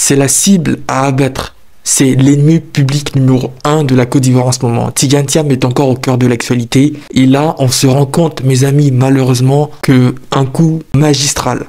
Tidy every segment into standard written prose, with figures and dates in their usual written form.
c'est la cible à abattre. C'est l'ennemi public numéro 1 de la Côte d'Ivoire en ce moment. Tidjane Thiam est encore au cœur de l'actualité. Et là, on se rend compte, mes amis, malheureusement, qu'un coup magistral,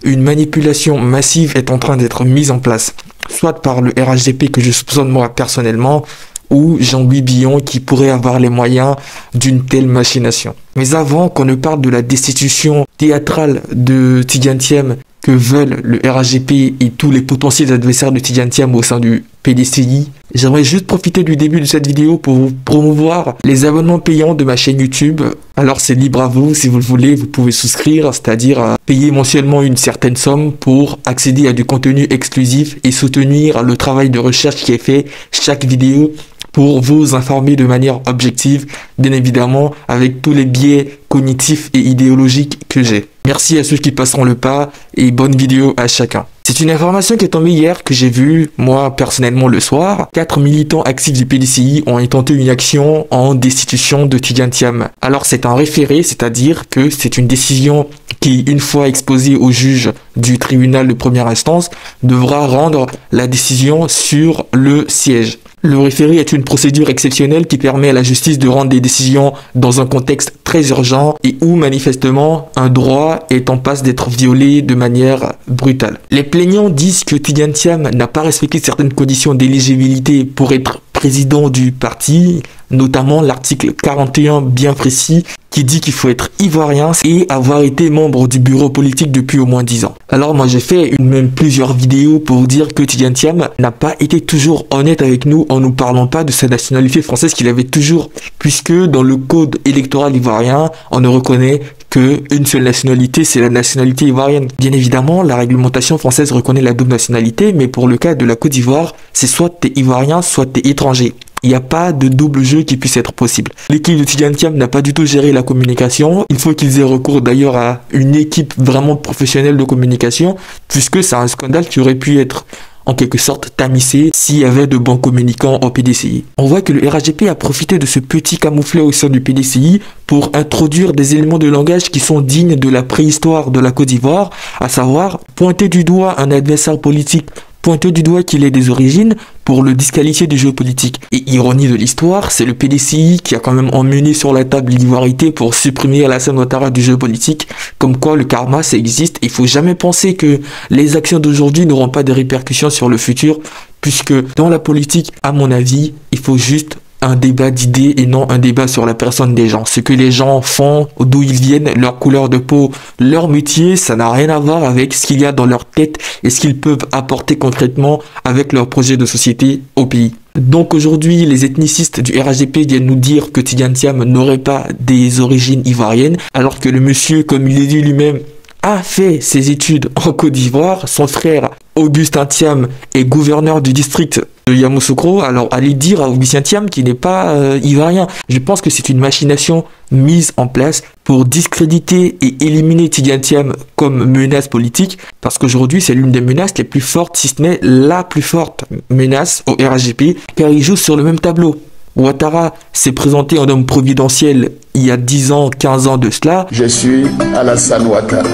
une manipulation massive est en train d'être mise en place. Soit par le RHDP que je soupçonne moi personnellement, ou Jean-Louis Billon qui pourrait avoir les moyens d'une telle machination. Mais avant qu'on ne parle de la destitution théâtrale de Tidjane Thiam que veulent le RHDP et tous les potentiels adversaires de Tidjane Thiam au sein du PDCI, j'aimerais juste profiter du début de cette vidéo pour vous promouvoir les abonnements payants de ma chaîne YouTube. Alors c'est libre à vous, si vous le voulez, vous pouvez souscrire, c'est-à-dire payer mensuellement une certaine somme pour accéder à du contenu exclusif et soutenir le travail de recherche qui est fait chaque vidéo pour vous informer de manière objective, bien évidemment, avec tous les biais cognitifs et idéologiques que j'ai. Merci à ceux qui passeront le pas et bonne vidéo à chacun. C'est une information qui est tombée hier que j'ai vue, moi, personnellement, le soir. 4 militants actifs du PDCI ont intenté une action en destitution de Tidjane Thiam. Alors, c'est un référé, c'est-à-dire que c'est une décision qui, une fois exposée au juge du tribunal de première instance, devra rendre la décision sur le siège. Le référé est une procédure exceptionnelle qui permet à la justice de rendre des décisions dans un contexte très urgent et où manifestement un droit est en passe d'être violé de manière brutale. Les plaignants disent que Tidjane Thiam n'a pas respecté certaines conditions d'éligibilité pour être président du parti, notamment l'article 41 bien précis qui dit qu'il faut être ivoirien et avoir été membre du bureau politique depuis au moins 10 ans. Alors moi j'ai fait même plusieurs vidéos pour dire que Tidjane Thiam n'a pas été toujours honnête avec nous en nous parlant pas de sa nationalité française qu'il avait toujours, puisque dans le code électoral ivoirien, on ne reconnaît qu'une seule nationalité, c'est la nationalité ivoirienne. Bien évidemment, la réglementation française reconnaît la double nationalité, mais pour le cas de la Côte d'Ivoire, c'est soit t'es ivoirien, soit t'es étranger. Il n'y a pas de double jeu qui puisse être possible. L'équipe de Tidjane Thiam n'a pas du tout géré la communication. Il faut qu'ils aient recours d'ailleurs à une équipe vraiment professionnelle de communication, puisque c'est un scandale qui aurait pu être en quelque sorte tamisé s'il y avait de bons communicants au PDCI. On voit que le RHDP a profité de ce petit camouflet au sein du PDCI pour introduire des éléments de langage qui sont dignes de la préhistoire de la Côte d'Ivoire, à savoir pointer du doigt un adversaire politique, pointer du doigt qu'il ait des origines pour le disqualifier du jeu politique. Et ironie de l'histoire, c'est le PDCI qui a quand même emmené sur la table l'ivoirité pour supprimer Alassane Ouattara du jeu politique, comme quoi le karma ça existe. Il faut jamais penser que les actions d'aujourd'hui n'auront pas de répercussions sur le futur, puisque dans la politique, à mon avis, il faut juste un débat d'idées et non un débat sur la personne des gens. Ce que les gens font, d'où ils viennent, leur couleur de peau, leur métier, ça n'a rien à voir avec ce qu'il y a dans leur tête et ce qu'ils peuvent apporter concrètement avec leur projet de société au pays. Donc aujourd'hui, les ethnicistes du RHDP viennent nous dire que Tidjane Thiam n'aurait pas des origines ivoiriennes, alors que le monsieur, comme il l'a dit lui-même, a fait ses études en Côte d'Ivoire. Son frère Augustin Thiam est gouverneur du district de Yamoussoukro. Alors allez dire à Augustin Thiam qu'il n'est pas ivoirien. Je pense que c'est une machination mise en place pour discréditer et éliminer Tidjane Thiam comme menace politique, parce qu'aujourd'hui c'est l'une des menaces les plus fortes, si ce n'est la plus forte menace au RHDP, car il joue sur le même tableau. Ouattara s'est présenté en homme providentiel il y a 10 ans, 15 ans de cela. Je suis Alassane Ouattara.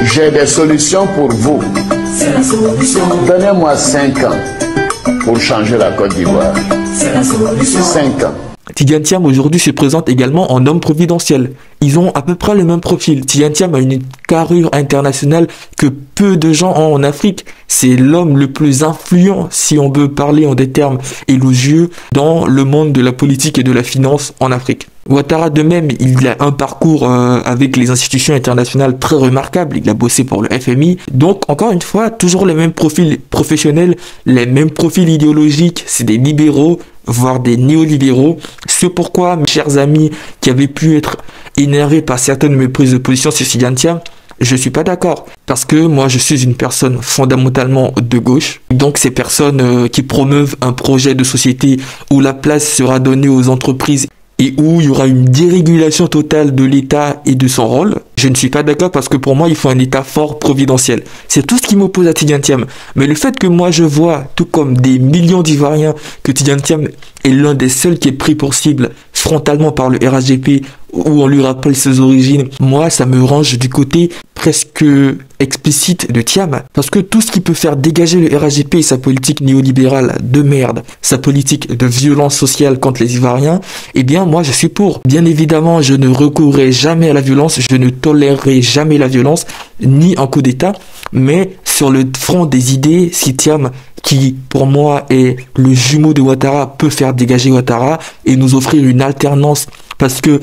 J'ai des solutions pour vous. C'est la solution. Donnez-moi 5 ans pour changer la Côte d'Ivoire. C'est la solution. 5 ans. Tidjane Thiam aujourd'hui se présente également en homme providentiel. Ils ont à peu près le même profil. Tidjane Thiam a une carrure internationale que peu de gens ont en Afrique. C'est l'homme le plus influent, si on veut parler en des termes élogieux, dans le monde de la politique et de la finance en Afrique. Ouattara de même, il a un parcours avec les institutions internationales très remarquable. Il a bossé pour le FMI. Donc, encore une fois, toujours les mêmes profils professionnels, les mêmes profils idéologiques. C'est des libéraux, voire des néolibéraux. C'est pourquoi, mes chers amis, qui avaient pu être énervés par certaines de mes prises de position sur Tidjane Thiam, je suis pas d'accord. Parce que moi, je suis une personne fondamentalement de gauche. Donc, ces personnes qui promeuvent un projet de société où la place sera donnée aux entreprises et où il y aura une dérégulation totale de l'État et de son rôle, Je ne suis pas d'accord parce que pour moi, il faut un État fort providentiel. C'est tout ce qui m'oppose à Tidjane Thiam. Mais le fait que moi je vois, tout comme des millions d'Ivoiriens, que Tidjane Thiam est l'un des seuls qui est pris pour cible frontalement par le RHDP, où on lui rappelle ses origines, moi ça me range du côté presque explicite de Thiam, parce que tout ce qui peut faire dégager le RHDP et sa politique néolibérale de merde, sa politique de violence sociale contre les Ivoiriens, eh bien moi je suis pour. Bien évidemment, je ne recourrai jamais à la violence, je ne tolérerai jamais la violence, ni un coup d'État, mais sur le front des idées, si Thiam, qui pour moi est le jumeau de Ouattara, peut faire dégager Ouattara et nous offrir une alternance, parce que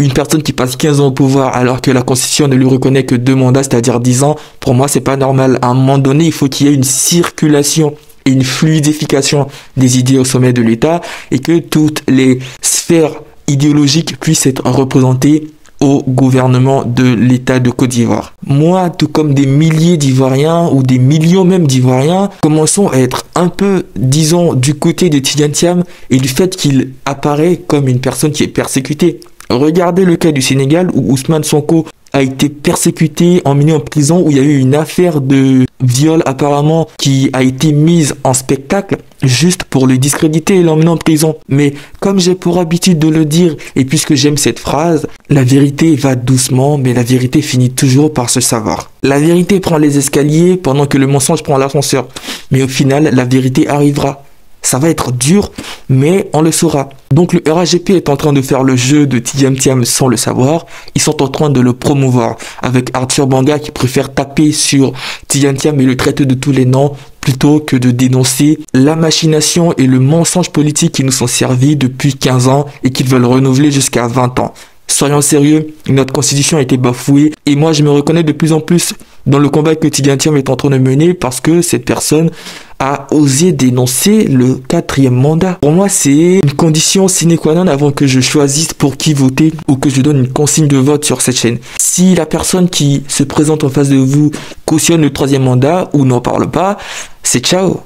une personne qui passe 15 ans au pouvoir alors que la Constitution ne lui reconnaît que 2 mandats, c'est-à-dire 10 ans, pour moi c'est pas normal. À un moment donné, il faut qu'il y ait une circulation et une fluidification des idées au sommet de l'État et que toutes les sphères idéologiques puissent être représentées au gouvernement de l'État de Côte d'Ivoire. Moi, tout comme des milliers d'Ivoiriens ou des millions même d'Ivoiriens, commençons à être un peu, disons, du côté de Tidjane Thiam et du fait qu'il apparaît comme une personne qui est persécutée. Regardez le cas du Sénégal où Ousmane Sonko a été persécuté, emmené en prison, où il y a eu une affaire de viol apparemment qui a été mise en spectacle juste pour le discréditer et l'emmener en prison. Mais comme j'ai pour habitude de le dire, et puisque j'aime cette phrase, la vérité va doucement, mais la vérité finit toujours par se savoir. La vérité prend les escaliers pendant que le mensonge prend l'ascenseur. Mais au final, la vérité arrivera. Ça va être dur, mais on le saura. Donc le RHDP est en train de faire le jeu de Tidjane Thiam sans le savoir. Ils sont en train de le promouvoir avec Arthur Banga qui préfère taper sur Tidjane Thiam et le traiter de tous les noms plutôt que de dénoncer la machination et le mensonge politique qui nous sont servis depuis 15 ans et qu'ils veulent renouveler jusqu'à 20 ans. Soyons sérieux, notre constitution a été bafouée et moi je me reconnais de plus en plus dans le combat que Tidjane Thiam est en train de mener parce que cette personne a osé dénoncer le 4e mandat. Pour moi, c'est une condition sine qua non avant que je choisisse pour qui voter ou que je donne une consigne de vote sur cette chaîne. Si la personne qui se présente en face de vous cautionne le 3e mandat ou n'en parle pas, c'est ciao.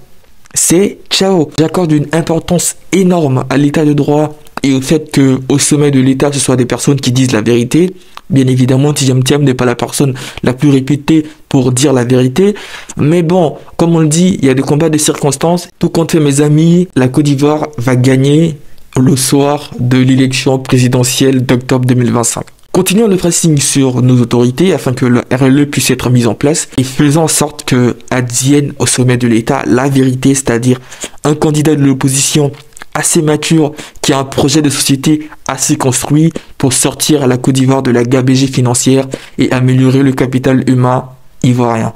C'est ciao. J'accorde une importance énorme à l'état de droit et au fait que au sommet de l'État, ce soit des personnes qui disent la vérité. Bien évidemment, Tidjane Thiam n'est pas la personne la plus réputée pour dire la vérité. Mais bon, comme on le dit, il y a des combats de circonstances. Tout compte fait, mes amis, la Côte d'Ivoire va gagner le soir de l'élection présidentielle d'octobre 2025. Continuons le pressing sur nos autorités afin que le RLE puisse être mis en place et faisant en sorte que advienne au sommet de l'État la vérité, c'est-à-dire un candidat de l'opposition assez mature, qui a un projet de société assez construit pour sortir la Côte d'Ivoire de la gabegie financière et améliorer le capital humain ivoirien.